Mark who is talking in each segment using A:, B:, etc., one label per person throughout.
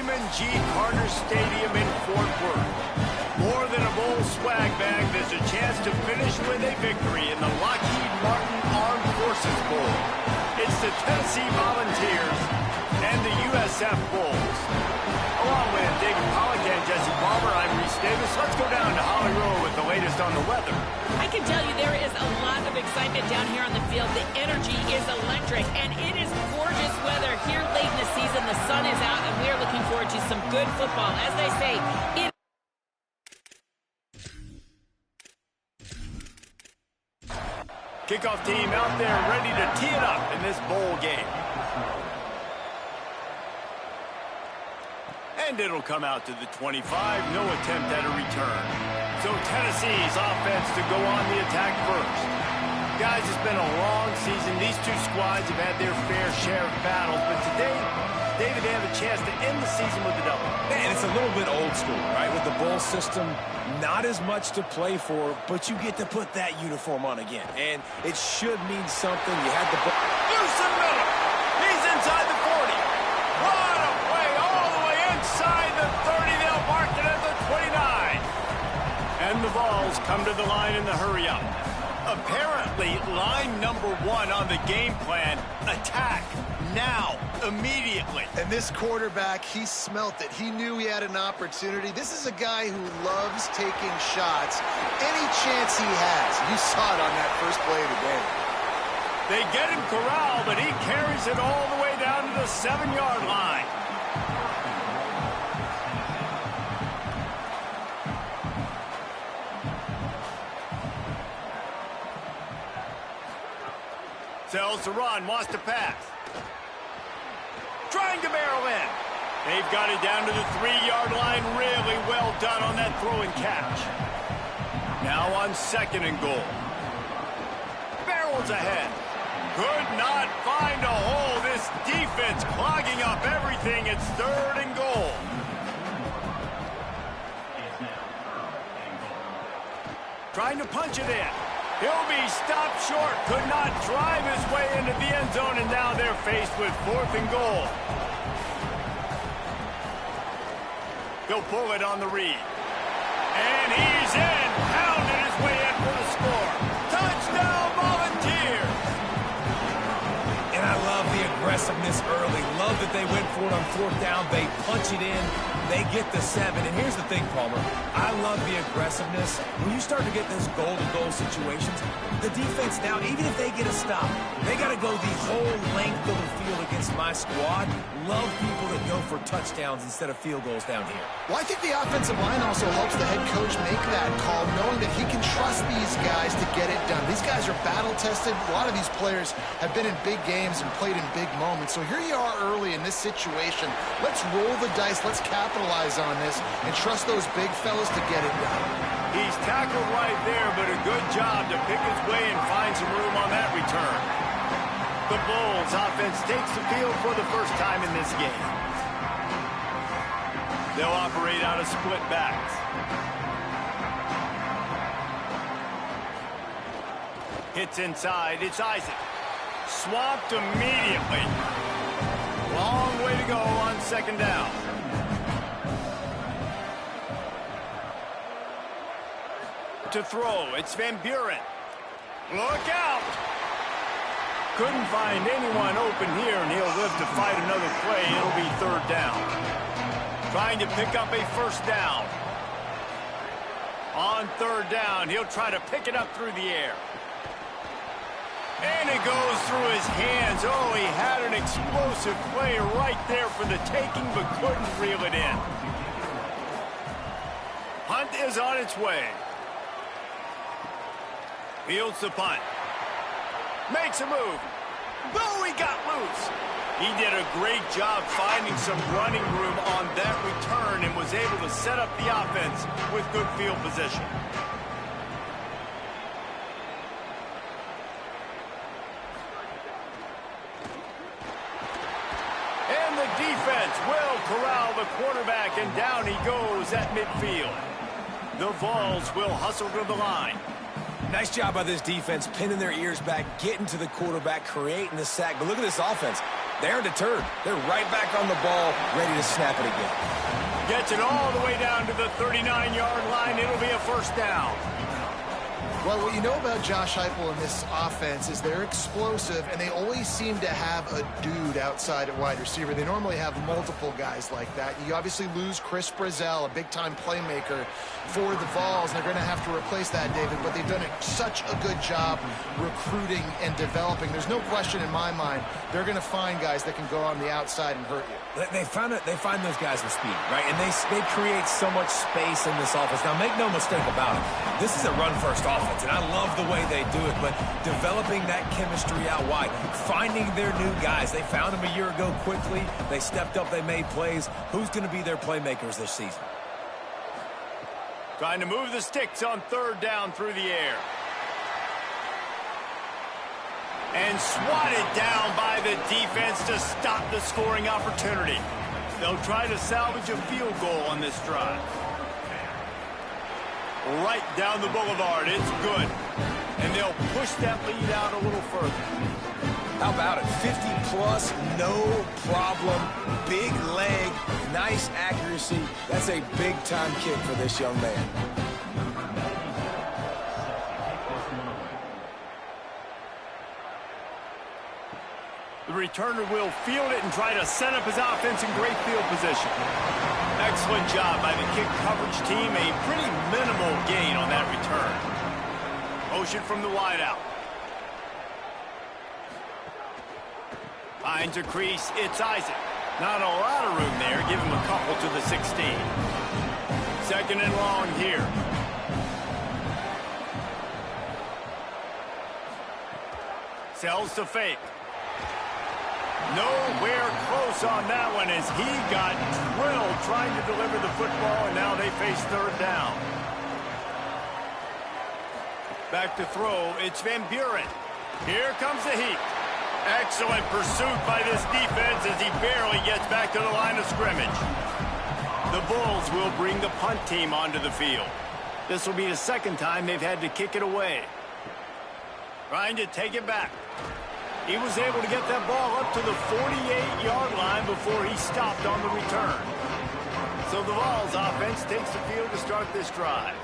A: Raymond G. Carter Stadium in Fort Worth. More than a bowl swag bag, there's a chance to finish with a victory in the Lockheed Martin Armed Forces Bowl. It's the Tennessee Volunteers and the USF Bulls. Along with David Pollack and Jesse Palmer, I'm Reese Davis. Let's go down to Holly Rowe with the latest on the weather.
B: I can tell you there is a lot of excitement down here on the field. The energy is electric, and it is gorgeous weather here late in the season. The sun is out, and we are looking forward to some good football. As they say,
A: kickoff team out there ready to tee it up in this bowl game. And it'll come out to the 25. No attempt at a return. So Tennessee's offense to go on the attack first. Guys, it's been a long season. These two squads have had their fair share of battles. But today, David, they have a chance to end the season with a double.
C: Man, it's a little bit old school, right? With the bowl system, not as much to play for, but you get to put that uniform on again. And it should mean something. You had the...
A: Houston Miller. He's inside the 40. What a play all the way inside the 30. They'll mark it at the 29. And the Vols come to the line in the hurry-up. Apparently, line number one on the game plan, attack. Now, immediately.
D: And this quarterback, he smelt it. He knew he had an opportunity. This is a guy who loves taking shots any chance he has. You saw it on that first play of the game.
A: They get him corralled, but he carries it all the way down to the 7-yard line. Sells to run, wants to pass. Trying to barrel in. They've got it down to the 3-yard line. Really well done on that throw and catch. Now on 2nd and goal. Barrels ahead. Could not find a hole. This defense clogging up everything. It's 3rd and goal. Trying to punch it in. He'll be stopped short. Could not drive his way into the end zone, and now they're faced with 4th and goal. He'll pull it on the read. And he's in. Pounded his way in for the score. Touchdown, Volunteers!
C: And I love the aggressiveness early. Love that they went for it on 4th down. They punch it in. They get the 7. And here's the thing, Palmer. I love the aggressiveness. When you start to get those goal-to-goal situations, the defense now, even if they get a stop, they got to go the whole length of the field against my squad. Love people that go for touchdowns instead of field goals down here.
D: Well, I think the offensive line also helps the head coach make that call, knowing that he can trust these guys to get it done. These guys are battle-tested. A lot of these players have been in big games and played in big moments. So here you are early in this situation. Let's roll the dice. Let's capitalize on this and trust those big fellas to get it done.
A: He's tackled right there, but a good job to pick his way and find some room on that return. The Bulls offense takes the field for the first time in this game. They'll operate out of split backs. Hits inside. It's Isaac. Swamped immediately. Long way to go on 2nd down. To throw, it's Van Buren. Look out! Couldn't find anyone open here, and he'll live to fight another play. It'll be 3rd down. Trying to pick up a 1st down. On 3rd down, he'll try to pick it up through the air. And it goes through his hands. Oh, he had an explosive play right there for the taking, but couldn't reel it in. Hunt is on its way. Fields the punt. Makes a move. Boom, he got loose. He did a great job finding some running room on that return and was able to set up the offense with good field position. And the defense will corral the quarterback, and down he goes at midfield. The Vols will hustle to the line.
C: Nice job by this defense, pinning their ears back, getting to the quarterback, creating the sack. But look at this offense. They aren't deterred. They're right back on the ball, ready to snap it again.
A: Gets it all the way down to the 39-yard line. It'll be a first down.
D: Well, what you know about Josh Heupel in this offense is they're explosive, and they always seem to have a dude outside at wide receiver. They normally have multiple guys like that. You obviously lose Chris Brazzell, a big-time playmaker for the Vols, and they're going to have to replace that, David, but they've done such a good job recruiting and developing. There's no question in my mind they're going to find guys that can go on the outside and hurt you.
C: They find those guys with speed, right? And they create so much space in this offense. Now, make no mistake about it. This is a run-first offense, and I love the way they do it, but developing that chemistry out wide, finding their new guys. They found them a year ago quickly. They stepped up. They made plays. Who's going to be their playmakers this season?
A: Trying to move the sticks on third down through the air. And swatted down by the defense to stop the scoring opportunity. They'll try to salvage a field goal on this drive. Right down the boulevard. It's good. And they'll push that lead out a little further.
C: How about it? 50-plus, no problem. Big leg, nice accuracy. That's a big-time kick for this young man.
A: The returner will field it and try to set up his offense in great field position. Excellent job by the kick coverage team. A pretty minimal gain on that return. Motion from the wideout. Finds a crease. It's Isaac. Not a lot of room there. Give him a couple to the 16. Second and long here. Sells to fake. Nowhere close on that one as he got drilled trying to deliver the football, and now they face third down. Back to throw. It's Van Buren. Here comes the heat. Excellent pursuit by this defense as he barely gets back to the line of scrimmage. The Bulls will bring the punt team onto the field. This will be the second time they've had to kick it away. Trying to take it back. He was able to get that ball up to the 48-yard line before he stopped on the return. So the Vols offense takes the field to start this drive.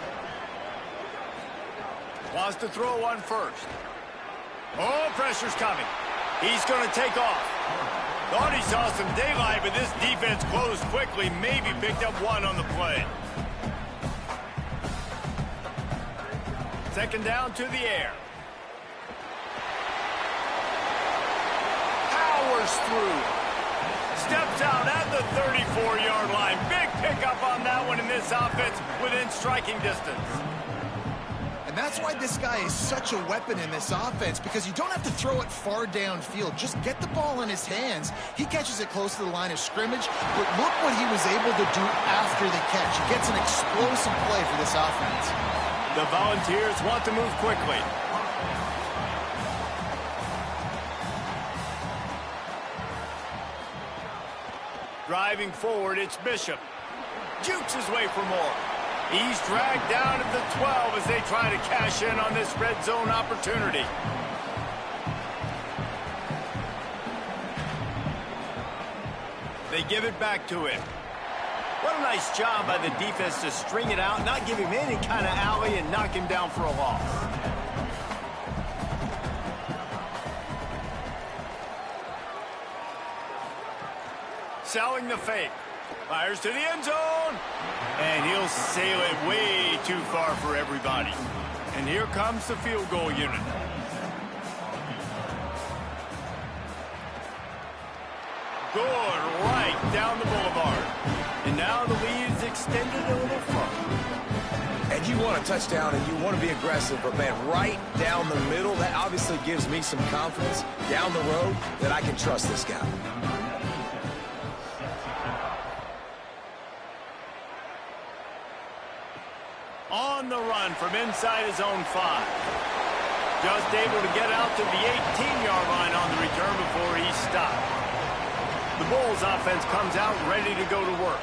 A: Wants to throw on first. Oh, pressure's coming. He's going to take off. Thought he saw some daylight, but this defense closed quickly. Maybe picked up one on the play. Second down to the air. Powers through. Steps out at the 34-yard line. Big pickup on that one in this offense within striking distance.
D: And that's why this guy is such a weapon in this offense, because you don't have to throw it far downfield. Just get the ball in his hands. He catches it close to the line of scrimmage, but look what he was able to do after the catch. He gets an explosive play for this offense.
A: The Volunteers want to move quickly. Driving forward, it's Bishop. Jukes his way for more. He's dragged down at the 12 as they try to cash in on this red zone opportunity. They give it back to him. What a nice job by the defense to string it out, not give him any kind of alley, and knock him down for a loss. Selling the fake. Fires to the end zone. And he'll sail it way too far for everybody. And here comes the field goal unit. Good, right down the boulevard. And now the lead is extended a little further.
C: And you want a touchdown and you want to be aggressive, but man, right down the middle, that obviously gives me some confidence down the road that I can trust this guy.
A: On the run from inside his own 5. Just able to get out to the 18-yard line on the return before he stopped. The Bulls offense comes out ready to go to work.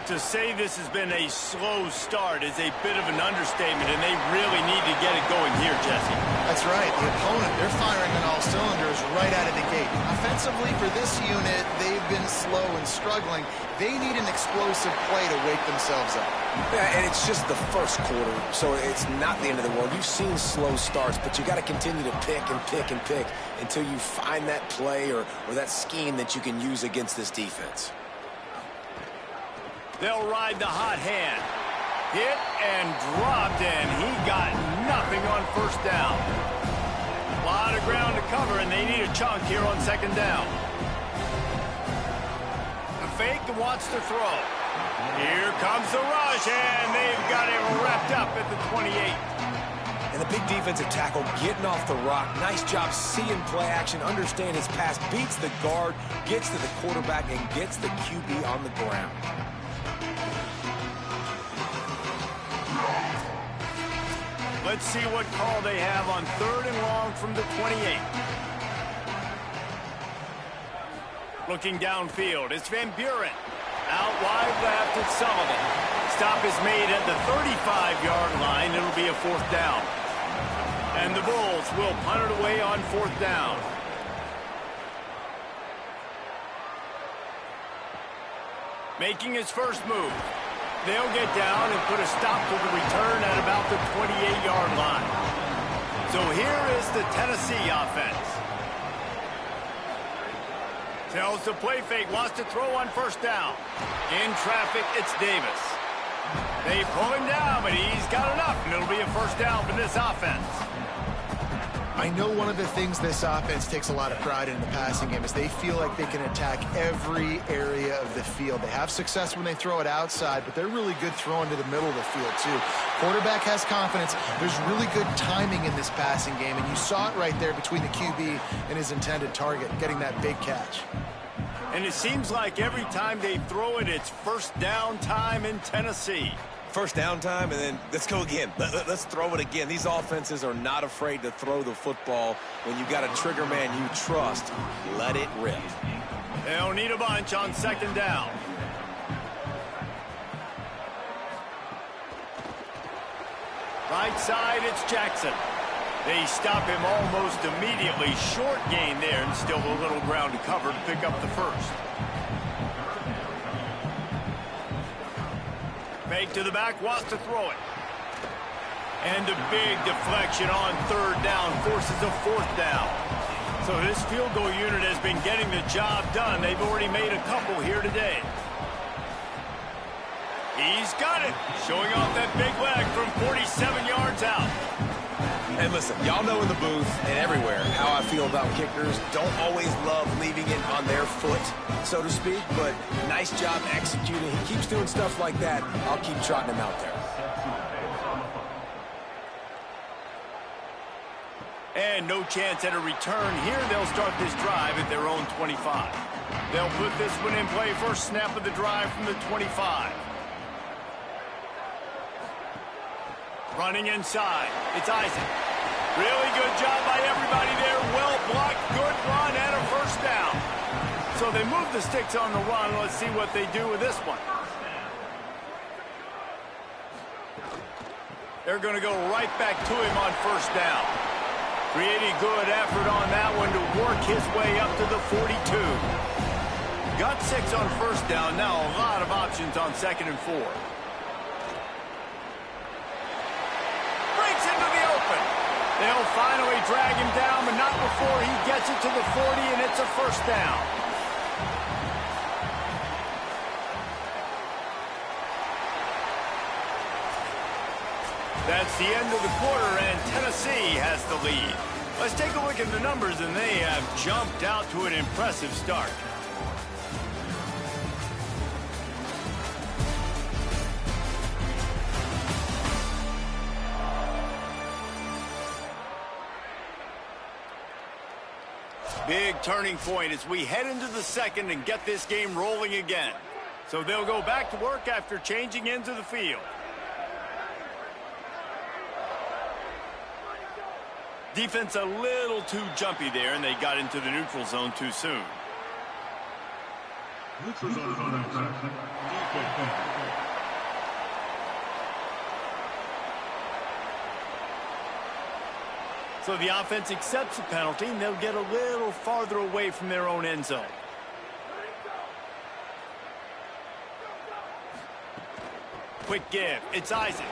A: To say this has been a slow start is a bit of an understatement, and they really need to get it going here, Jesse.
D: That's right. The opponent, they're firing on all cylinders right out of the gate. Offensively, for this unit, they've been slow and struggling. They need an explosive play to wake themselves up.
C: Yeah, and it's just the first quarter, so it's not the end of the world. You've seen slow starts, but you got to continue to pick and pick and pick until you find that play or that scheme that you can use against this defense.
A: They'll ride the hot hand. Hit and dropped, and he got nothing on first down. A lot of ground to cover, and they need a chunk here on second down. The fake wants to throw. Here comes the rush, and they've got it wrapped up at the 28.
C: And the big defensive tackle getting off the rock. Nice job seeing play action, understand his pass, beats the guard, gets to the quarterback, and gets the QB on the ground.
A: Let's see what call they have on 3rd and long from the 28. Looking downfield, it's Van Buren. Out wide left, it's Sullivan. Stop is made at the 35-yard line. It'll be a 4th down. And the Bulls will punt it away on 4th down. Making his first move. They'll get down and put a stop to the return at about the 28-yard line. So here is the Tennessee offense. Tells the play fake, wants to throw on first down. In traffic, it's Davis. They pull him down, but he's got enough, and it'll be a 1st down for this offense.
D: I know one of the things this offense takes a lot of pride in the passing game is they feel like they can attack every area of the field. They have success when they throw it outside, but they're really good throwing to the middle of the field, too. Quarterback has confidence. There's really good timing in this passing game, and you saw it right there between the QB and his intended target, getting that big catch.
A: And it seems like every time they throw it, it's 1st down time in Tennessee.
C: 1st down time, and then let's go again. Let's throw it again. These offenses are not afraid to throw the football. When you got a trigger man you trust, let it rip.
A: They'll need a bunch on 2nd down. Right side, it's Jackson. They stop him almost immediately. Short gain there, and still a little ground to cover to pick up the 1st. Fake to the back, wants to throw it. And a big deflection on 3rd down forces a 4th down. So this field goal unit has been getting the job done. They've already made a couple here today. He's got it, showing off that big leg from 47 yards out.
C: And listen, y'all know in the booth and everywhere how I feel about kickers. Don't always love leaving it on their foot, so to speak, but nice job executing. He keeps doing stuff like that. I'll keep trotting him out there.
A: And no chance at a return here. They'll start this drive at their own 25. They'll put this one in play. First snap of the drive from the 25. Running inside, it's Isaac. Really good job by everybody there. Well blocked, good run, and a 1st down. So they move the sticks on the run. Let's see what they do with this one. They're going to go right back to him on 1st down. Pretty good effort on that one to work his way up to the 42. Got 6 on 1st down. Now a lot of options on 2nd and 4. They'll finally drag him down, but not before he gets it to the 40, and it's a 1st down. That's the end of the quarter, and Tennessee has the lead. Let's take a look at the numbers, and they have jumped out to an impressive start. Big turning point as we head into the 2nd and get this game rolling again. So they'll go back to work after changing into the field. Defense a little too jumpy there, and they got into the neutral zone too soon. So the offense accepts the penalty, and they'll get a little farther away from their own end zone. Quick give. It's Isaac.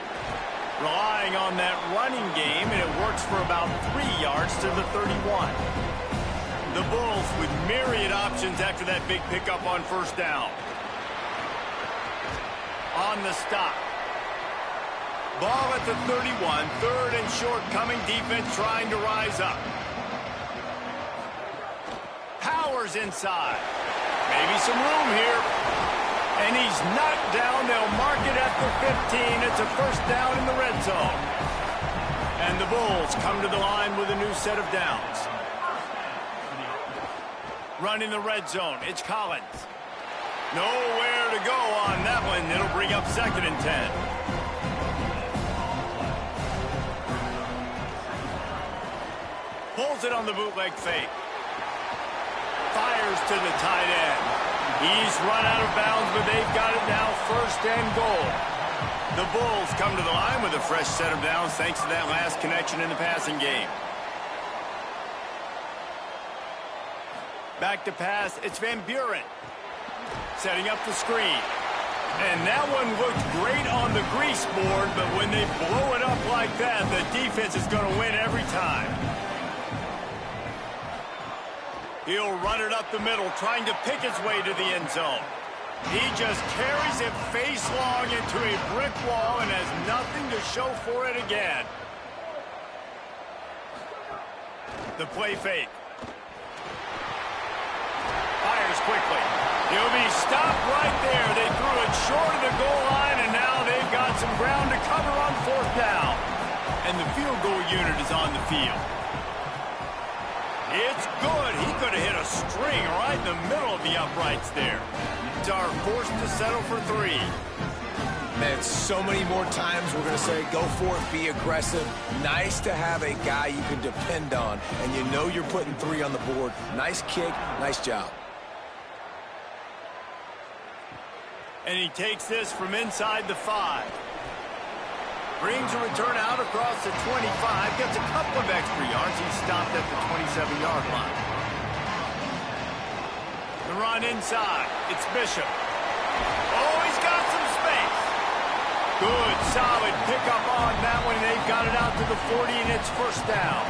A: Relying on that running game, and it works for about 3 yards to the 31. The Bulls with myriad options after that big pickup on first down. On the stop. Ball at the 31, third and short coming, defense trying to rise up. Powers inside. Maybe some room here. And he's knocked down. They'll mark it at the 15. It's a first down in the red zone. And the Bulls come to the line with a new set of downs. Running the red zone, it's Collins. Nowhere to go on that one. It'll bring up 2nd and 10. Pulls it on the bootleg fake. Fires to the tight end. He's run out of bounds, but they've got it now, 1st and goal. The Bulls come to the line with a fresh set of downs thanks to that last connection in the passing game. Back to pass, it's Van Buren. Setting up the screen. And that one looked great on the grease board, but when they blow it up like that, the defense is going to win every time. He'll run it up the middle, trying to pick his way to the end zone. He just carries it face long into a brick wall and has nothing to show for it again. The play fake. Fires quickly. He'll be stopped right there. They threw it short of the goal line, and now they've got some ground to cover on 4th down. And the field goal unit is on the field. It's good. He could have hit a string right in the middle of the uprights there. Are forced to settle for 3.
C: Man, so many more times we're going to say, go for it, be aggressive. Nice to have a guy you can depend on, and you know you're putting 3 on the board. Nice kick, nice job.
A: And he takes this from inside the 5. Brings a return out across the 25. Gets a couple of extra yards. He's stopped at the 27-yard line. The run inside. It's Bishop. Oh, he's got some space. Good, solid pickup on that one. They've got it out to the 40, and it's 1st down.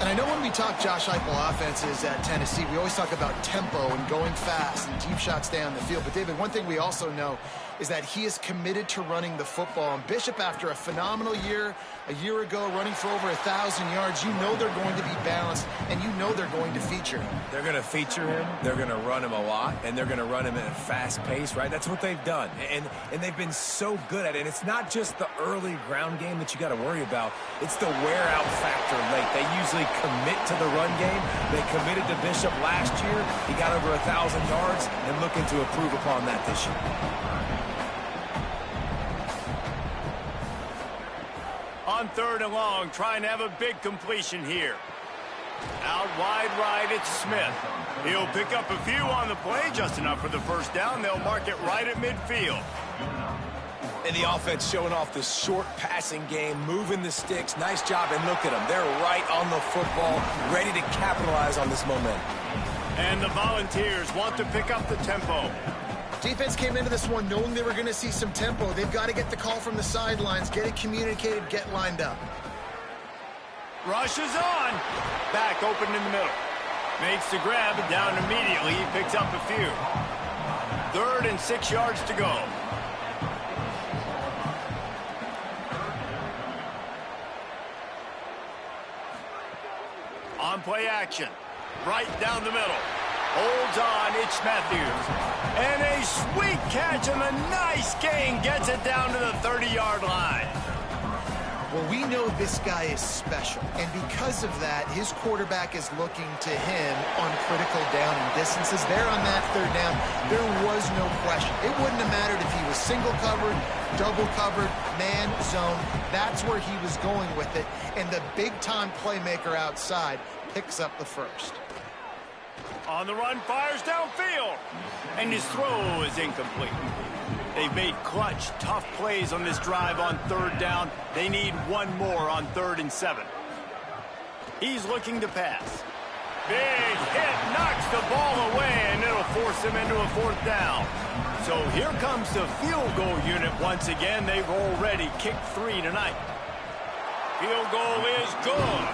D: And I know when we talk Josh Heupel offenses at Tennessee, we always talk about tempo and going fast and deep shots stay on the field. But, David, one thing we also know is that he is committed to running the football. And Bishop, after a phenomenal year, a year ago, running for over 1,000 yards, you know they're going to be balanced, and you know they're going to feature him.
C: They're going to feature him, they're going to run him a lot, and they're going to run him at a fast pace, right? That's what they've done, and they've been so good at it. And it's not just the early ground game that you got to worry about. It's the wear-out factor late. They usually commit to the run game. They committed to Bishop last year. He got over 1,000 yards, and looking to improve upon that this year.
A: On 3rd and long, trying to have a big completion here. Out wide right, it's Smith. He'll pick up a few on the play, just enough for the 1st down. They'll mark it right at midfield.
C: And the offense showing off the short passing game, moving the sticks. Nice job, and look at them. They're right on the football, ready to capitalize on this momentum.
A: And the Volunteers want to pick up the tempo.
D: Defense came into this one knowing they were going to see some tempo. They've got to get the call from the sidelines, get it communicated, get lined up.
A: Rushes on. Back open in the middle. Makes the grab, down immediately. He picks up a few. 3rd and 6 yards to go. On play action. Right down the middle. Holds on, it's Matthews. And a sweet catch and a nice gain gets it down to the 30-yard line.
D: Well, we know this guy is special, and because of that, his quarterback is looking to him on critical down and distances. There on that 3rd down, there was no question. It wouldn't have mattered if he was single covered, double covered, man, zone. That's where he was going with it, and the big-time playmaker outside picks up the 1st.
A: On the run, fires downfield. And his throw is incomplete. They've made clutch, tough plays on this drive on 3rd down. They need one more on 3rd and 7. He's looking to pass. Big hit, knocks the ball away, and it'll force him into a 4th down. So here comes the field goal unit once again. They've already kicked 3 tonight. Field goal is good,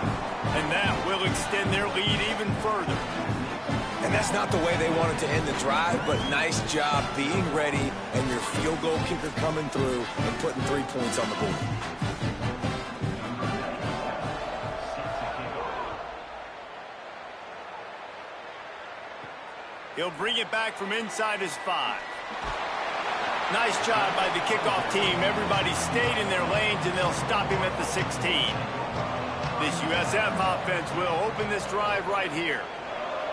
A: and that will extend their lead even further.
C: And that's not the way they wanted to end the drive, but nice job being ready and your field goal kicker coming through and putting 3 points on the board.
A: He'll bring it back from inside his 5. Nice job by the kickoff team. Everybody stayed in their lanes, and they'll stop him at the 16. This USF offense will open this drive right here.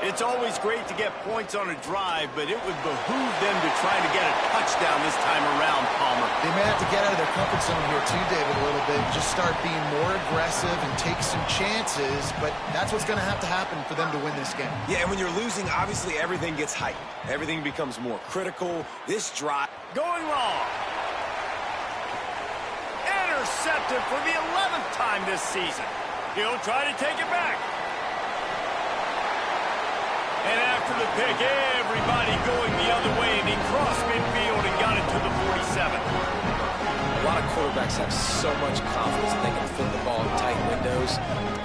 A: It's always great to get points on a drive, but it would behoove them to try to get a touchdown this time around, Palmer.
D: They may have to get out of their comfort zone here too, David, a little bit. Just start being more aggressive and take some chances, but that's what's going to happen for them to win this game.
C: Yeah, and when you're losing, obviously everything gets heightened. Everything becomes more critical. This drive...
A: Going long. Intercepted for the 11th time this season. He'll try to take it back. And after the pick, everybody going the other way, and he crossed midfield and got it to the 47.
E: A lot of quarterbacks have so much confidence that they can fit the ball in tight windows.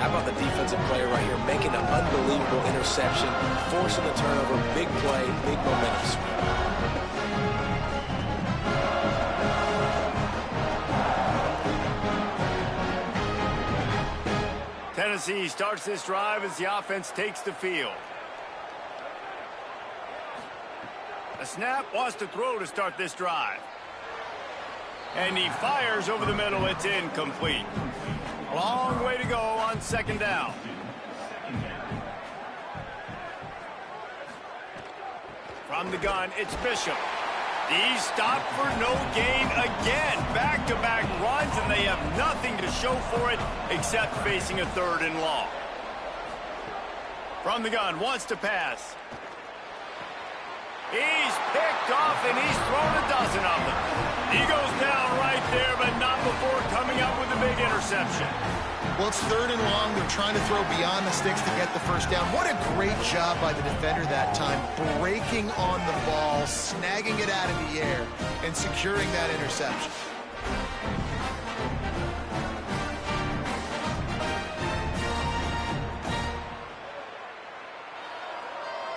E: How about the defensive player right here making an unbelievable interception, forcing the turnover, big play, big momentum swing.
A: Tennessee starts this drive as the offense takes the field. A snap, wants to throw to start this drive. And he fires over the middle. It's incomplete. A long way to go on 2nd down. From the gun, it's Bishop. He's stopped for no gain again. Back-to-back runs, and they have nothing to show for it except facing a 3rd and long. From the gun, wants to pass. He's picked off, and he's thrown a dozen of them. He goes down right there, but not before coming up with a big interception.
D: Well, it's 3rd and long. They're trying to throw beyond the sticks to get the 1st down. What a great job by the defender that time, breaking on the ball, snagging it out of the air, and securing that interception.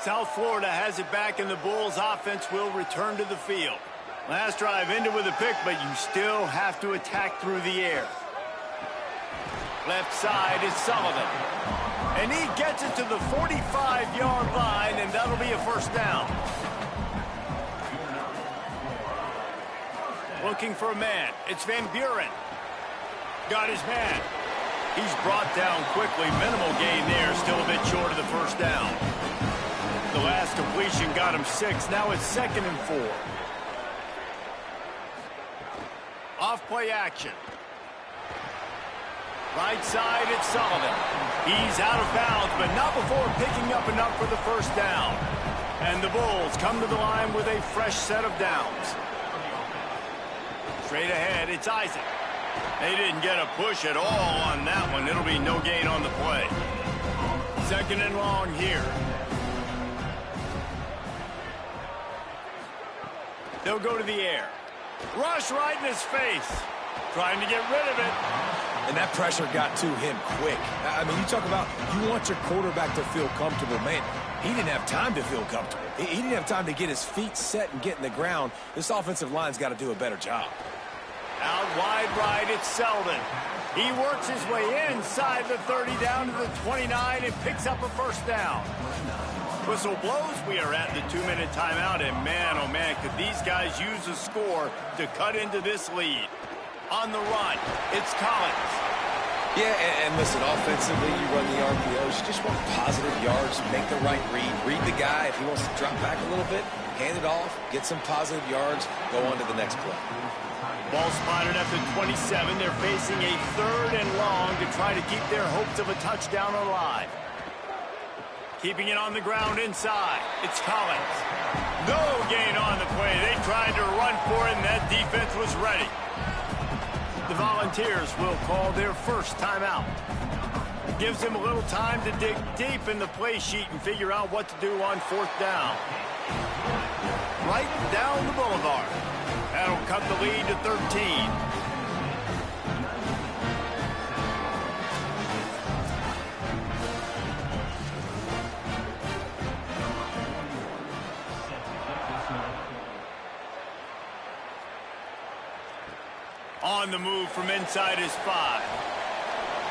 A: South Florida has it back, and the Bulls offense will return to the field. Last drive ended with a pick, but you still have to attack through the air. Left side is Sullivan. And he gets it to the 45-yard line, and that'll be a 1st down. Looking for a man. It's Van Buren. Got his man. He's brought down quickly. Minimal gain there. Still a bit short of the 1st down. The last completion got him 6. Now it's 2nd and 4. Off-play action. Right side, it's Sullivan. He's out of bounds, but not before picking up enough for the 1st down. And the Bulls come to the line with a fresh set of downs. Straight ahead, it's Isaac. They didn't get a push at all on that one. It'll be no gain on the play. 2nd and long here. They'll go to the air. Rush right in his face. Trying to get rid of it.
C: And that pressure got to him quick. I mean, you talk about you want your quarterback to feel comfortable. Man, he didn't have time to feel comfortable. He didn't have time to get his feet set and get in the ground. This offensive line's got to do a better job.
A: Out wide right, it's Selden. He works his way inside the 30 down to the 29 and picks up a 1st down. Whistle blows. We are at the 2-minute timeout, and man, oh man, could these guys use a score to cut into this lead. On the run, it's Collins.
E: Yeah, and listen, offensively, you run the RPOs. You just want positive yards, make the right read. Read the guy. If he wants to drop back a little bit, hand it off, get some positive yards, go on to the next play.
A: Ball spotted at the 27. They're facing a 3rd and long to try to keep their hopes of a touchdown alive. Keeping it on the ground inside. It's Collins. No gain on the play. They tried to run for it, and that defense was ready. The Volunteers will call their first timeout. It gives them a little time to dig deep in the play sheet and figure out what to do on fourth down. Right down the boulevard. That'll cut the lead to 13. On the move from inside his 5.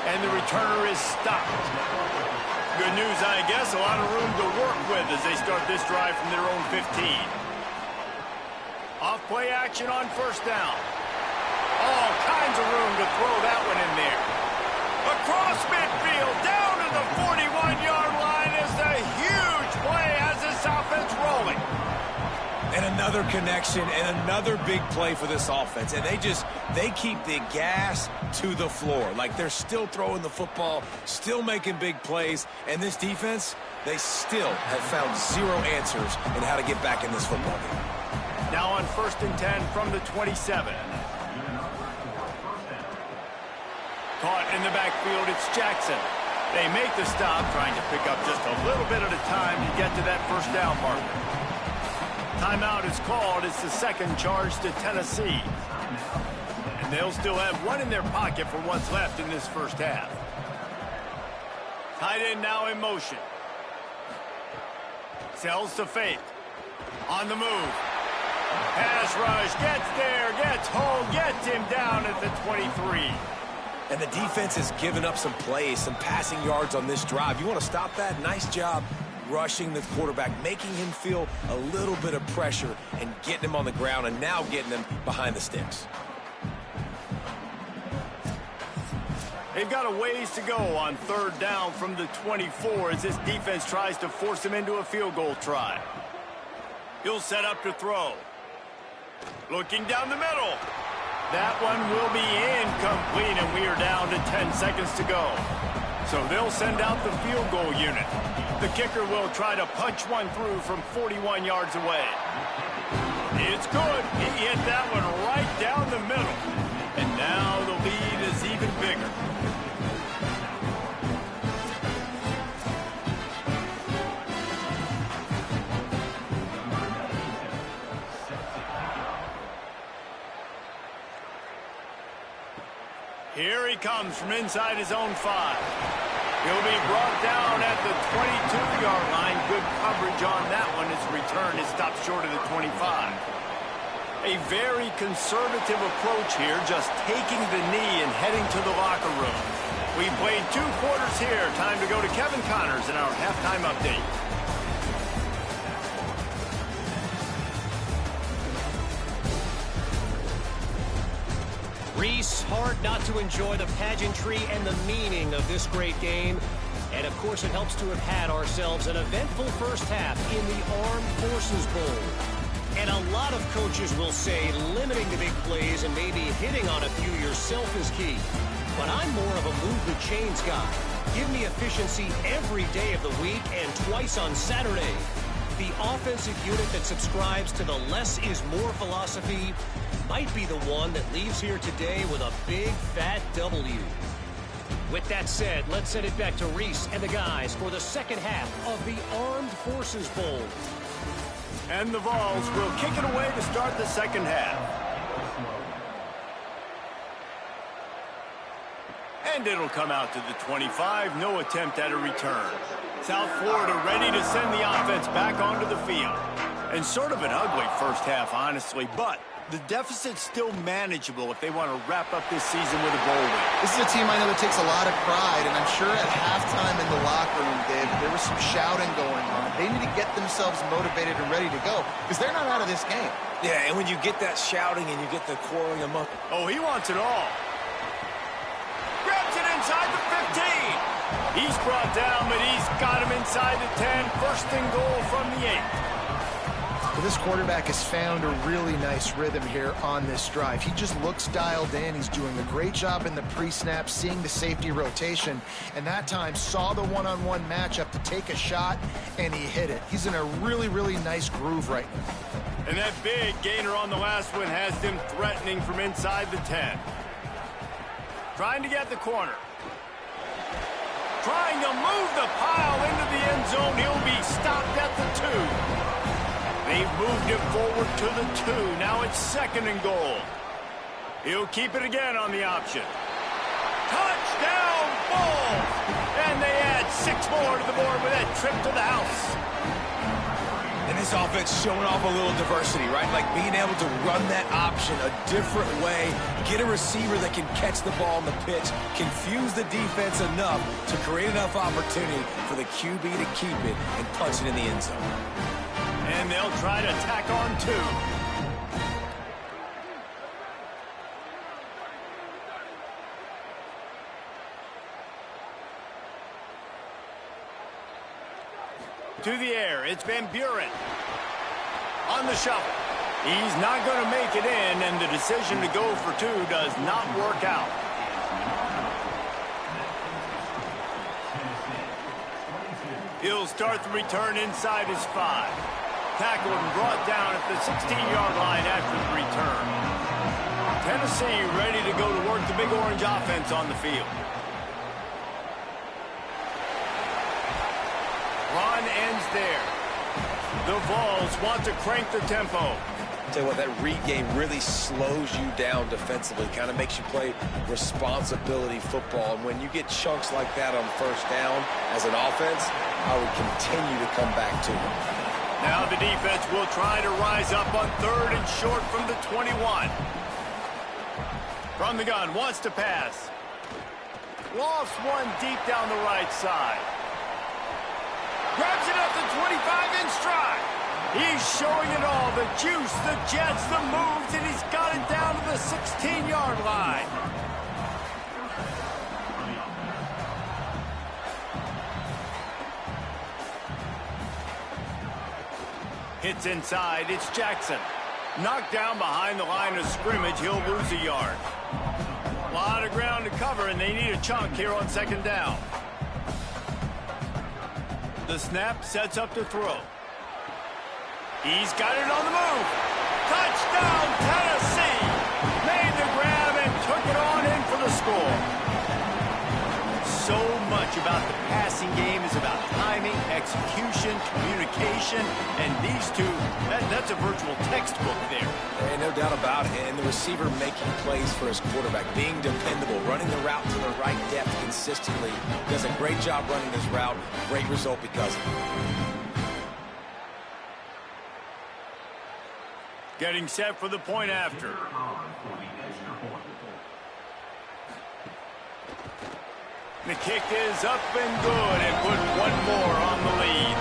A: And the returner is stopped. Good news, I guess. A lot of room to work with as they start this drive from their own 15. Off play action on first down. All kinds of room to throw that one in there. Across midfield, down to the 41-yard line is a huge play as this offense rolling.
C: And another connection and another big play for this offense. And they keep the gas to the floor. Like they're still throwing the football, still making big plays. And this defense, they still have found zero answers in how to get back in this football game.
A: Now on 1st and 10 from the 27. Caught in the backfield, it's Jackson. They make the stop, trying to pick up just a little bit at a time to get to that first down marker. Timeout is called. It's the second charge to Tennessee. And they'll still have one in their pocket for what's left in this first half. Tight end now in motion. Sells to fake. On the move. Pass rush. Gets there. Gets home. Gets him down at the 23.
C: And the defense has given up some plays, some passing yards on this drive. You want to stop that? Nice job rushing the quarterback, making him feel a little bit of pressure and getting him on the ground and now getting him behind the sticks.
A: They've got a ways to go on 3rd down from the 24 as this defense tries to force him into a field goal try. He'll set up to throw. Looking down the middle. That one will be incomplete, and we are down to 10 seconds to go. So they'll send out the field goal unit. The kicker will try to punch one through from 41 yards away. It's good. He hit that one right down the middle. And now the lead is even bigger. Here he comes from inside his own 5. He'll be brought down at the 22-yard line. Good coverage on that one. His return is stopped short of the 25. A very conservative approach here, just taking the knee and heading to the locker room. We played 2 quarters here. Time to go to Kevin Connors in our halftime update.
F: Reese, hard not to enjoy the pageantry and the meaning of this great game. And, of course, it helps to have had ourselves an eventful first half in the Armed Forces Bowl. And a lot of coaches will say limiting the big plays and maybe hitting on a few yourself is key. But I'm more of a move the chains guy. Give me efficiency every day of the week and twice on Saturday. The offensive unit that subscribes to the less is more philosophy might be the one that leaves here today with a big fat W. With that said, let's send it back to Reese and the guys for the second half of the Armed Forces Bowl.
A: And the Vols will kick it away to start the second half. And it'll come out to the 25. No attempt at a return. South Florida ready to send the offense back onto the field. And sort of an ugly first half, honestly, but the deficit's still manageable if they want to wrap up this season with a bowl win.
D: This is a team I know that takes a lot of pride, and I'm sure at halftime in the locker room, Dave, there was some shouting going on. They need to get themselves motivated and ready to go because they're not out of this game.
C: Yeah, and when you get that shouting and you get the quarreling among...
A: Oh, he wants it all. Grabs it inside the 15. He's brought down, but he's got him inside the 10. First and goal from the 8.
D: But this quarterback has found a really nice rhythm here on this drive. He just looks dialed in. He's doing a great job in the pre-snap, seeing the safety rotation, and that time saw the one-on-one matchup to take a shot, and he hit it. He's in a really, really nice groove right now.
A: And that big gainer on the last one has them threatening from inside the 10. Trying to get the corner. Trying to move the pile into the end zone. He'll be stopped at the 2. They've moved him forward to the 2. Now it's 2nd and goal. He'll keep it again on the option. Touchdown, Bulls! And they add 6 more to the board with that trip to the house.
C: And this offense showing off a little diversity, right? Like being able to run that option a different way, get a receiver that can catch the ball on the pitch, confuse the defense enough to create enough opportunity for the QB to keep it and punch it in the end zone.
A: And they'll try to tack on 2. To the air, it's Van Buren. On the shuffle. He's not going to make it in, and the decision to go for 2 does not work out. He'll start the return inside his 5. Tackled and brought down at the 16-yard line after the return. Tennessee ready to go to work the Big Orange offense on the field. Run ends there. The Vols want to crank the tempo.
E: Tell you what, that read game really slows you down defensively, kind of makes you play responsibility football. And when you get chunks like that on 1st down as an offense, I would continue to come back to it.
A: Now the defense will try to rise up on 3rd and short from the 21. From the gun, wants to pass. Lofts one deep down the right side. Grabs it up the 25 in stride. He's showing it all. The juice, the jets, the moves, and he's got it down to the 16-yard line. Hits inside. It's Jackson. Knocked down behind the line of scrimmage. He'll lose a yard. A lot of ground to cover, and they need a chunk here on 2nd down. The snap sets up to throw. He's got it on the move. Touchdown, Tennessee! Made the grab and took it on in for the score. So much about the passing game is about timing, execution, communication, and these two, that's a virtual textbook there.
E: And no doubt about it. And the receiver making plays for his quarterback, being dependable, running the route to the right depth consistently. Does a great job running his route. Great result because of it.
A: Getting set for the point after. The kick is up and good and put 1 more on the lead.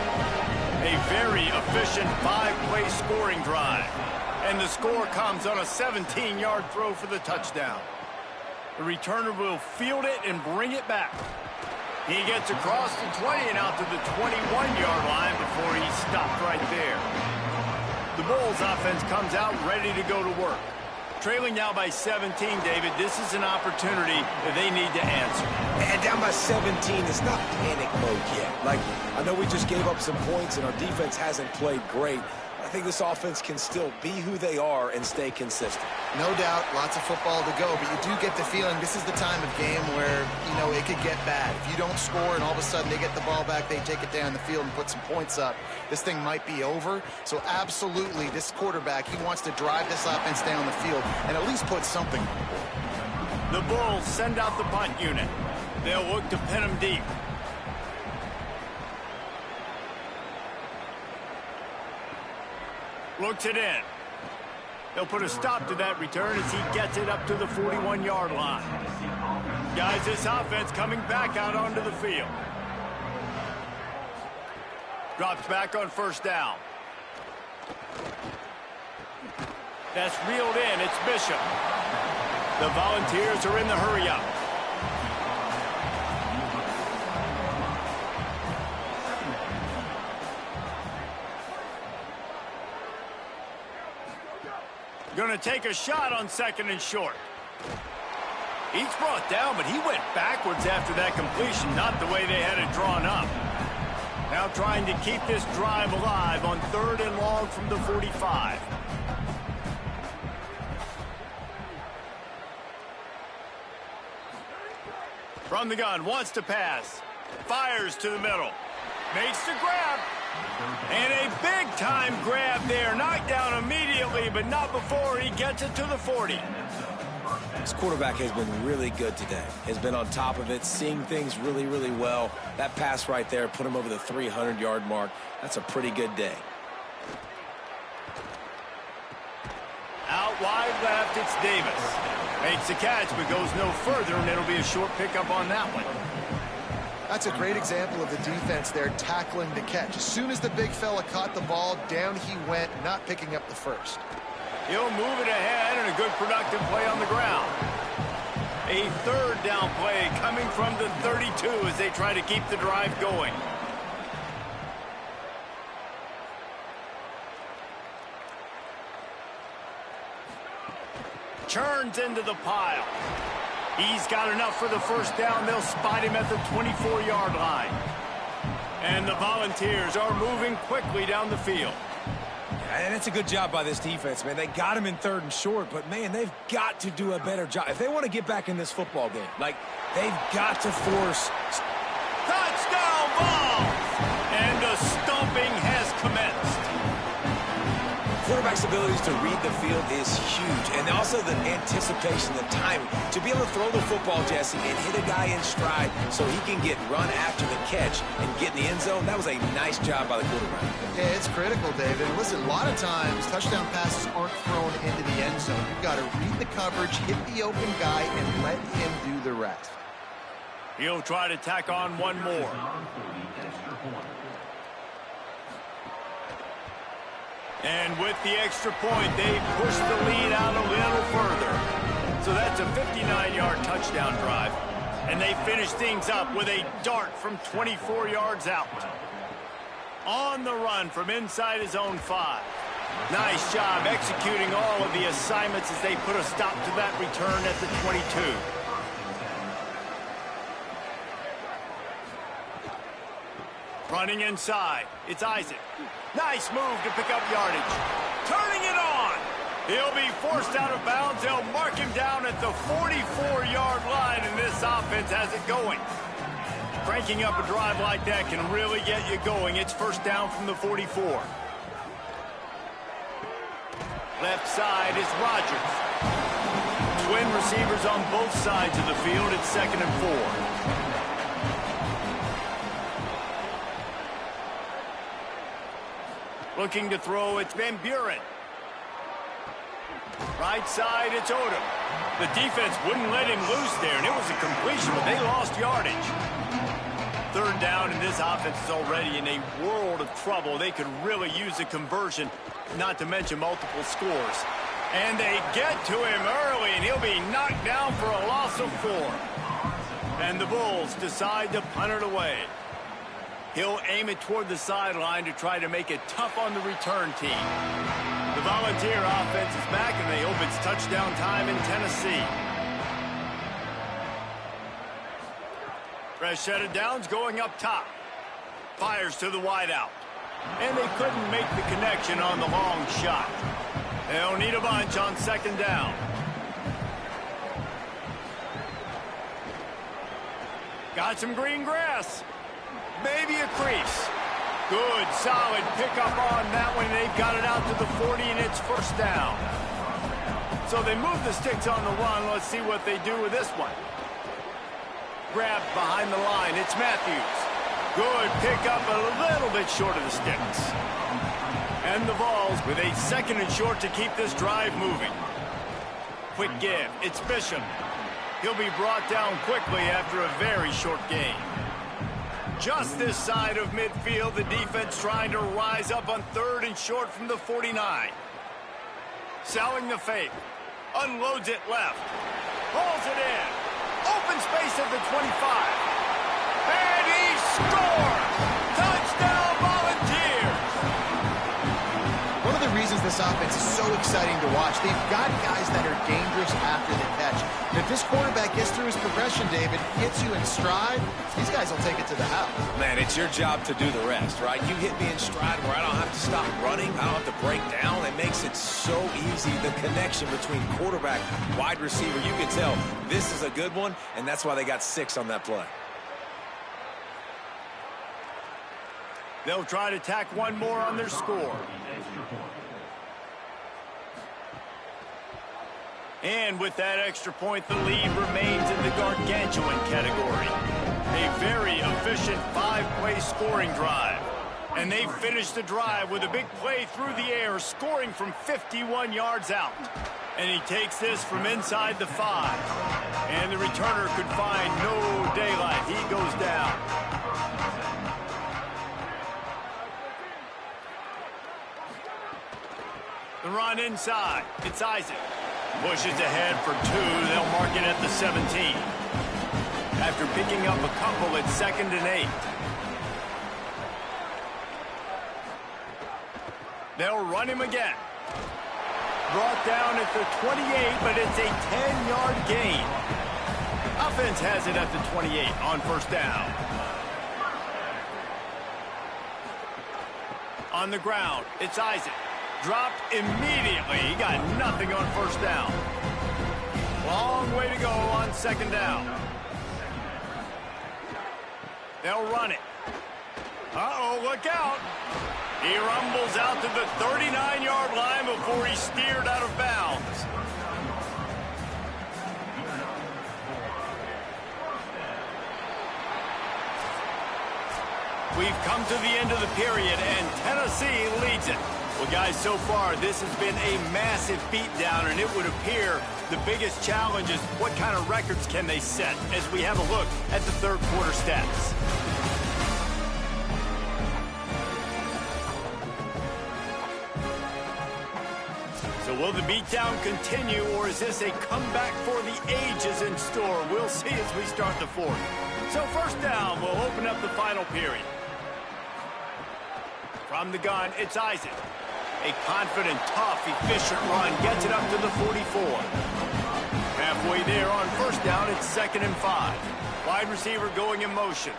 A: A very efficient 5-play scoring drive. And the score comes on a 17-yard throw for the touchdown. The returner will field it and bring it back. He gets across the 20 and out to the 21-yard line before he's stopped right there. The Bulls offense comes out ready to go to work. Trailing now by 17, David, this is an opportunity that they need to answer.
E: And down by 17, it's not panic mode yet. Like, I know we just gave up some points and our defense hasn't played great. I think this offense can still be who they are and stay consistent.
D: No doubt, lots of football to go, but you do get the feeling this is the time of game where, you know, it could get bad. If you don't score and all of a sudden they get the ball back, they take it down the field and put some points up, this thing might be over. So absolutely, this quarterback, he wants to drive this offense down the field and at least put something on the board.
A: The Bulls send out the punt unit. They'll look to pin him deep. Looks it in. They'll put a stop to that return as he gets it up to the 41-yard line. Guys, this offense coming back out onto the field. Drops back on 1st down. That's reeled in. It's Bishop. The Volunteers are in the hurry-up. Going to take a shot on 2nd and short. He's brought down, but he went backwards after that completion, not the way they had it drawn up. Now trying to keep this drive alive on 3rd and long from the 45. From the gun, wants to pass. Fires to the middle. Makes the grab. And a big-time grab there. Knocked down immediately, but not before he gets it to the 40.
E: This quarterback has been really good today. Has been on top of it, seeing things really, really well. That pass right there put him over the 300-yard mark. That's a pretty good day.
A: Out wide left, it's Davis. Makes the catch, but goes no further, and it'll be a short pickup on that one.
D: That's a great example of the defense there tackling the catch. As soon as the big fella caught the ball, down he went, not picking up the first.
A: He'll move it ahead, and a good productive play on the ground. A 3rd down play coming from the 32 as they try to keep the drive going. Turns into the pile. He's got enough for the 1st down. They'll spot him at the 24-yard line. And the Volunteers are moving quickly down the field.
C: And it's a good job by this defense, man. They got him in 3rd and short, but, man, they've got to do a better job. If they want to get back in this football game, like, they've got to force...
A: Touchdown ball! And the stomping has commenced.
E: Quarterback's abilities to read the field is huge, and also the anticipation, the timing. To be able to throw the football, Jesse, and hit a guy in stride so he can get run after the catch and get in the end zone, that was a nice job by the quarterback.
D: Yeah, it's critical, David. And listen, a lot of times, touchdown passes aren't thrown into the end zone. You've got to read the coverage, hit the open guy, and let him do the rest.
A: He'll try to tack on one more. And with the extra point, they push the lead out a little further. So that's a 59-yard touchdown drive. And they finish things up with a dart from 24 yards out. On the run from inside his own 5. Nice job executing all of the assignments as they put a stop to that return at the 22. Running inside, it's Isaac. Nice move to pick up yardage. Turning it on. He'll be forced out of bounds. They'll mark him down at the 44-yard line, and this offense has it going. Cranking up a drive like that can really get you going. It's 1st down from the 44. Left side is Rodgers. Twin receivers on both sides of the field. It's 2nd and 4. Looking to throw, it's Van Buren. Right side, it's Odom. The defense wouldn't let him loose there, and it was a completion, but they lost yardage. 3rd down, and this offense is already in a world of trouble. They could really use a conversion, not to mention multiple scores. And they get to him early, and he'll be knocked down for a loss of 4. And the Bulls decide to punt it away. He'll aim it toward the sideline to try to make it tough on the return team. The Volunteer offense is back, and they hope it's touchdown time in Tennessee. Fresh set of downs going up top. Fires to the wideout. And they couldn't make the connection on the long shot. They'll need a bunch on 2nd down. Got some green grass. Maybe a crease. Good, solid pickup on that one. They've got it out to the 40, and it's 1st down. So they move the sticks on the run. Let's see what they do with this one. Grabbed behind the line. It's Matthews. Good pickup, a little bit short of the sticks. And the Vols with a 2nd and short to keep this drive moving. Quick give. It's Bishop. He'll be brought down quickly after a very short game. Just this side of midfield, the defense trying to rise up on 3rd and short from the 49. Selling the fake. Unloads it left. Hauls it in. Open space at the 25. And he scores! Touchdown, Volunteers!
D: One of the reasons this this offense is so exciting to watch. They've got guys that are dangerous after the catch. And if this quarterback gets through his progression, David, gets you in stride, these guys will take it to the house.
C: Man, it's your job to do the rest, right? You hit me in stride where I don't have to stop running. I don't have to break down. It makes it so easy. The connection between quarterback, wide receiver, you can tell this is a good one, and that's why they got 6 on that play.
A: They'll try to tack one more on their score. And with that extra point, the lead remains in the gargantuan category. A very efficient 5-play scoring drive. And they finished the drive with a big play through the air, scoring from 51 yards out. And he takes this from inside the 5. And the returner could find no daylight. He goes down. The run inside. It's Isaac. Pushes ahead for 2. They'll mark it at the 17. After picking up a couple, it's 2nd and 8. They'll run him again. Brought down at the 28, but it's a 10-yard gain. Offense has it at the 28 on 1st down. On the ground, it's Isaac. Dropped immediately. He got nothing on 1st down. Long way to go on 2nd down. They'll run it. Uh-oh, look out. He rumbles out to the 39-yard line before he's steered out of bounds. We've come to the end of the period, and Tennessee leads it. Well, guys, so far, this has been a massive beatdown, and it would appear the biggest challenge is what kind of records can they set as we have a look at the 3rd quarter stats. So will the beatdown continue, or is this a comeback for the ages in store? We'll see as we start the 4th. So 1st down, we'll open up the final period. From the gun, it's Isaac. A confident, tough, efficient run gets it up to the 44. Halfway there on 1st down, it's 2nd and 5. Wide receiver going in motion.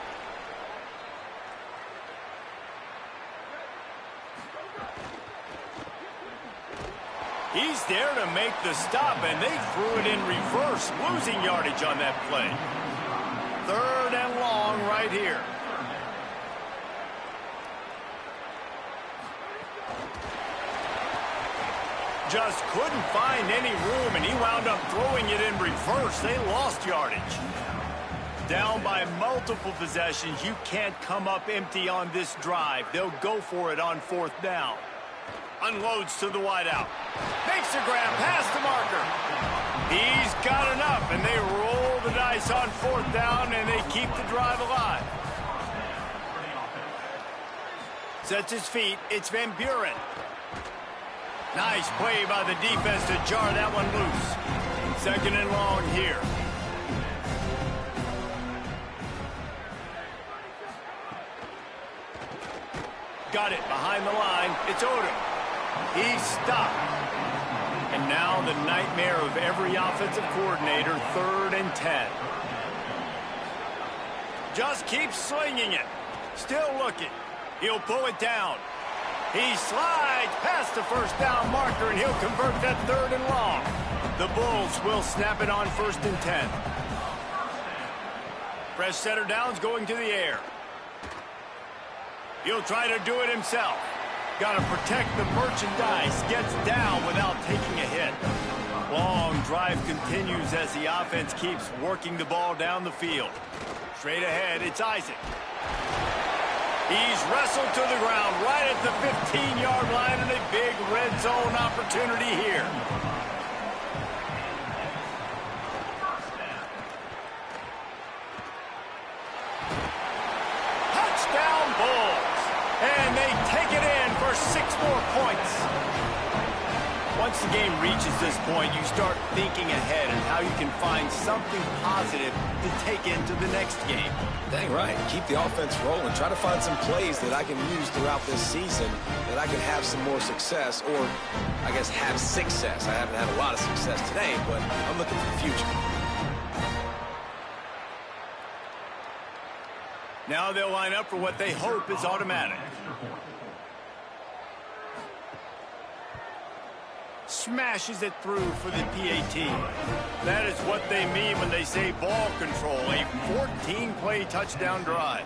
A: He's there to make the stop, and they threw it in reverse, losing yardage on that play. 3rd and long right here. Just couldn't find any room, and he wound up throwing it in reverse. They lost yardage. Down by multiple possessions, you can't come up empty on this drive. They'll go for it on 4th down. Unloads to the wideout. Makes a grab past the marker. He's got enough, and they roll the dice on 4th down, and they keep the drive alive. Sets his feet. It's Van Buren. Nice play by the defense to jar that one loose. 2nd and long here. Got it behind the line. It's Odom. He's stopped. And now the nightmare of every offensive coordinator, 3rd and 10. Just keeps slinging it. Still looking. He'll pull it down. He slides past the 1st down marker, and he'll convert that 3rd and long. The Bulls will snap it on 1st and 10. Fresh setter downs going to the air. He'll try to do it himself. Got to protect the merchandise. Gets down without taking a hit. Long drive continues as the offense keeps working the ball down the field. Straight ahead, it's Isaac. He's wrestled to the ground right at the 15-yard line, and a big red zone opportunity here. Touchdown Bulls. And they take it in for 6 more points. Once the game reaches this point, you start thinking ahead and how you can find something positive to take into the next game.
E: Dang right. Keep the offense rolling. Try to find some plays that I can use throughout this season that I can have some more success, or I guess have success. I haven't had a lot of success today, but I'm looking for the future.
A: Now they'll line up for what they hope is automatic. Smashes it through for the PAT. That is what they mean when they say ball control, a 14-play touchdown drive.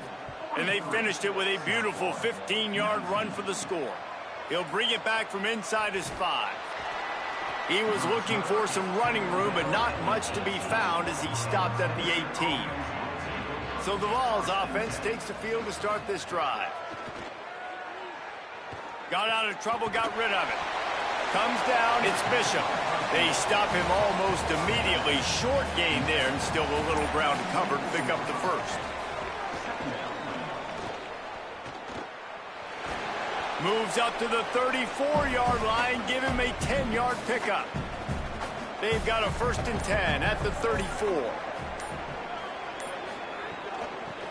A: And they finished it with a beautiful 15-yard run for the score. He'll bring it back from inside his 5. He was looking for some running room, but not much to be found as he stopped at the 18. So the Vols offense takes the field to start this drive. Got out of trouble, got rid of it. Comes down, it's Bishop. They stop him almost immediately. Short gain there, and still a little ground to cover to pick up the first. Moves up to the 34-yard line, give him a 10-yard pickup. They've got a 1st and 10 at the 34.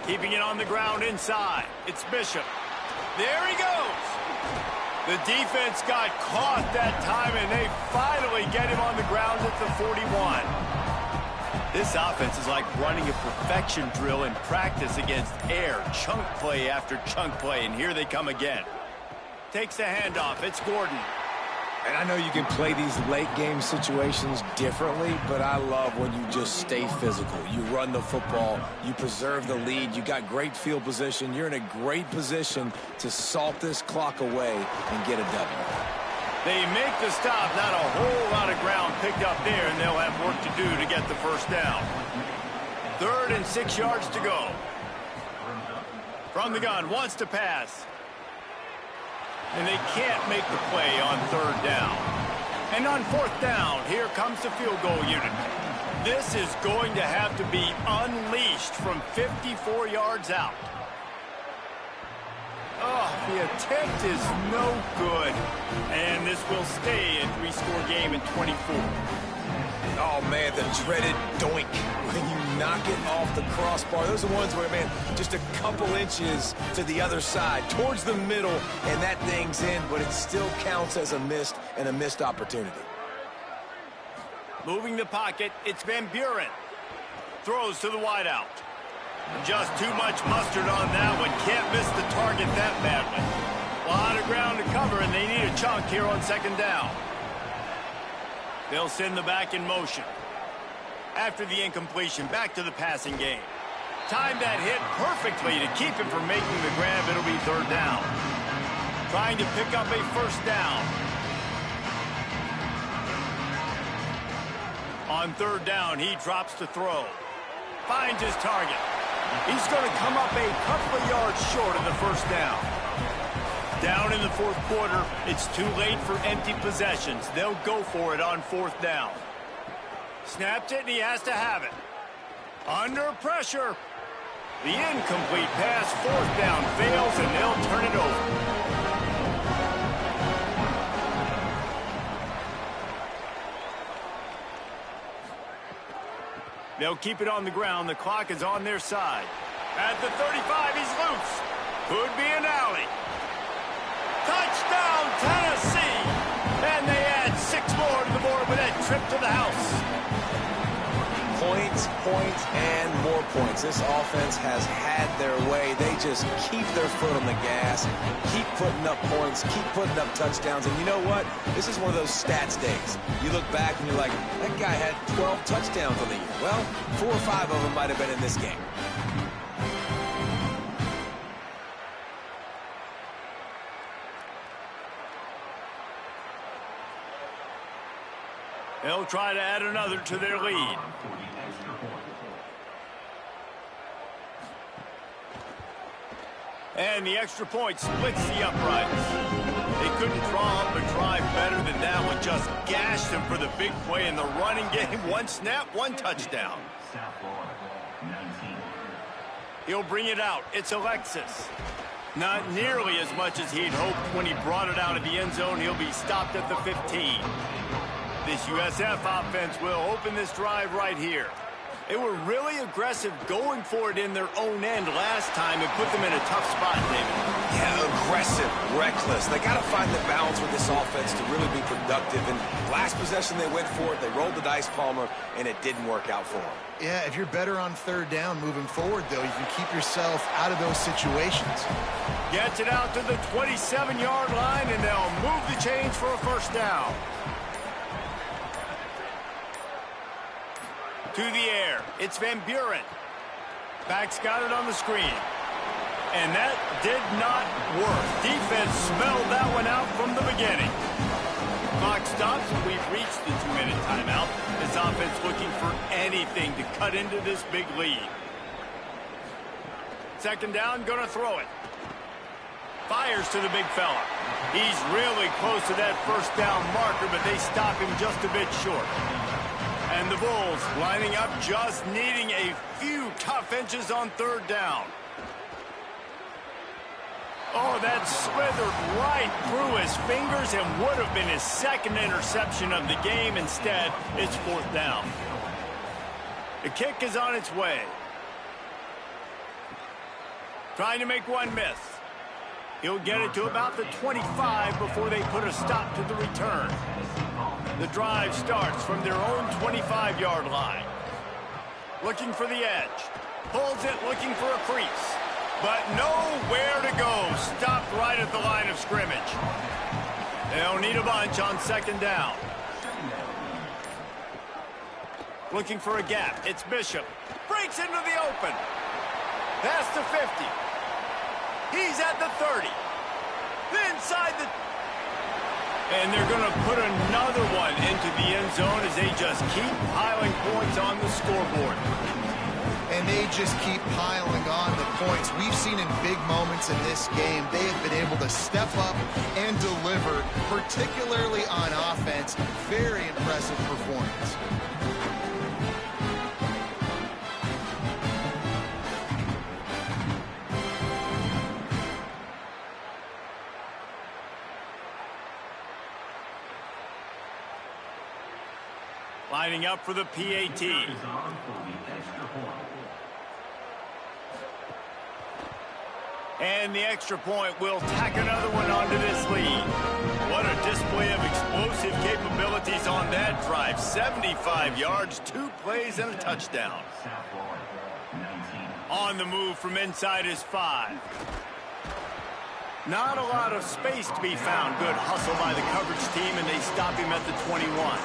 A: Keeping it on the ground inside. It's Bishop. There he goes. The defense got caught that time, and they finally get him on the ground at the 41. This offense is like running a perfection drill in practice against air. Chunk play after chunk play, and here they come again. Takes the handoff. It's Gordon.
C: And I know you can play these late-game situations differently, but I love when you just stay physical. You run the football, you preserve the lead, you got great field position, you're in a great position to salt this clock away and get a W.
A: They make the stop, not a whole lot of ground picked up there, and they'll have work to do to get the first down. 3rd and 6 yards to go. From the gun, wants to pass. And they can't make the play on 3rd down. And on 4th down, here comes the field goal unit. This is going to have to be unleashed from 54 yards out. Oh, the attempt is no good. And this will stay a 3-score game in 24.
C: Oh, man, the dreaded doink when you knock it off the crossbar. Those are the ones where, man, just a couple inches to the other side, towards the middle, and that thing's in, but it still counts as a missed opportunity.
A: Moving the pocket, it's Van Buren. Throws to the wideout. Just too much mustard on that one. Can't miss the target that badly. A lot of ground to cover, and they need a chunk here on 2nd down. They'll send the back in motion. After the incompletion, back to the passing game. Timed that hit perfectly to keep him from making the grab. It'll be 3rd down. Trying to pick up a 1st down. On 3rd down, he drops to throw. Finds his target. He's going to come up a couple of yards short of the 1st down. Down in the 4th quarter, it's too late for empty possessions. They'll go for it on 4th down. Snapped it, and he has to have it. Under pressure. The incomplete pass, 4th down, fails, and they'll turn it over. They'll keep it on the ground. The clock is on their side. At the 35, he's loose. Could be an alley. Touchdown, Tennessee! And they add 6 more to the board with that trip to the house.
E: Points, points, and more points. This offense has had their way. They just keep their foot on the gas, keep putting up points, keep putting up touchdowns. And you know what? This is one of those stats days. You look back and you're like, that guy had 12 touchdowns on the year. Well, 4 or 5 of them might have been in this game.
A: They'll try to add another to their lead. And the extra point splits the uprights. They couldn't draw up a drive better than that one. Just gashed him for the big play in the running game. 1 snap, 1 touchdown. He'll bring it out. It's Alexis. Not nearly as much as he'd hoped when he brought it out of the end zone. He'll be stopped at the 15. This USF offense will open this drive right here. They were really aggressive going for it in their own end last time and put them in a tough spot, David.
C: Yeah, aggressive, reckless. They got to find the balance with this offense to really be productive. And last possession they went for it, they rolled the dice, Palmer, and it didn't work out for them.
D: Yeah, if you're better on third down moving forward, though, you can keep yourself out of those situations.
A: Gets it out to the 27-yard line, and they'll move the chains for a first down. To the air, it's Van Buren. Back's got it on the screen. And that did not work. Defense smelled that one out from the beginning. Clock stops, and we've reached the 2-minute timeout. This offense looking for anything to cut into this big lead. Second down, gonna throw it. Fires to the big fella. He's really close to that first down marker, but they stop him just a bit short. And the Bulls lining up, just needing a few tough inches on third down. Oh, that slithered right through his fingers and would have been his second interception of the game. Instead, it's fourth down. The kick is on its way. Trying to make one miss. He'll get it to about the 25 before they put a stop to the return. The drive starts from their own 25-yard line. Looking for the edge. Pulls it, looking for a crease. But nowhere to go. Stopped right at the line of scrimmage. They'll need a bunch on second down. Looking for a gap. It's Bishop. Breaks into the open. Past the 50. He's at the 30. Inside the... And they're going to put another one into the end zone as they just keep piling points on the scoreboard.
D: And they just keep piling on the points. We've seen in big moments in this game, they have been able to step up and deliver, particularly on offense. Very impressive performance.
A: Lining up for the PAT. And the extra point will tack another one onto this lead. What a display of explosive capabilities on that drive. 75 yards, 2 plays, and a touchdown. On the move from inside his 5. Not a lot of space to be found. Good hustle by the coverage team, and they stop him at the 21.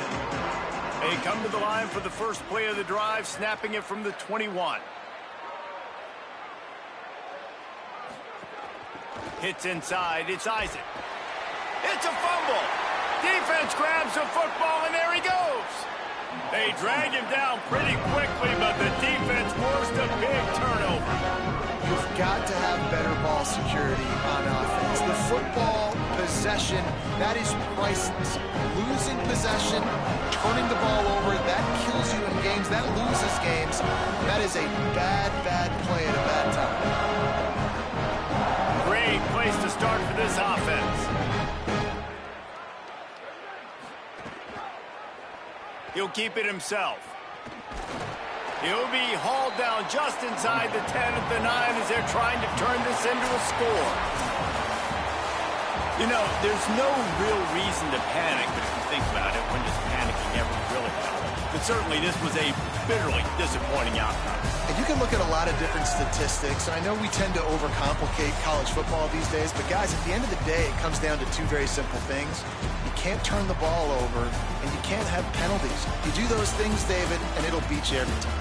A: They come to the line for the first play of the drive, snapping it from the 21. Hits inside, it's Isaac. It's a fumble. Defense grabs the football, and there he goes. They drag him down pretty quickly, but the defense forced a big turnover.
D: You've got to have better ball security on offense. The football possession, that is priceless. Losing possession, turning the ball over, that kills you in games, that loses games. That is a bad, bad play at a bad time.
A: Great place to start for this offense. He'll keep it himself. He'll be hauled down just inside the 10 at the 9 as they're trying to turn this into a score. You know, there's no real reason to panic, but if you think about it, when does panicking ever really help? But certainly this was a bitterly disappointing outcome.
D: And you can look at a lot of different statistics, and I know we tend to overcomplicate college football these days, but guys, at the end of the day, it comes down to 2 very simple things. You can't turn the ball over, and you can't have penalties. You do those things, David, and it'll beat you every time.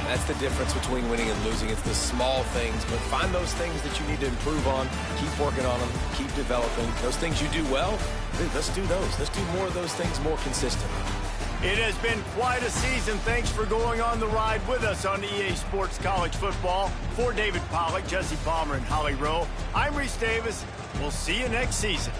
C: That's the difference between winning and losing. It's the small things, but find those things that you need to improve on. Keep working on them. Keep developing. Those things you do well, dude, let's do those. Let's do more of those things more consistently.
A: It has been quite a season. Thanks for going on the ride with us on EA Sports College Football. For David Pollack, Jesse Palmer, and Holly Rowe, I'm Reese Davis. We'll see you next season.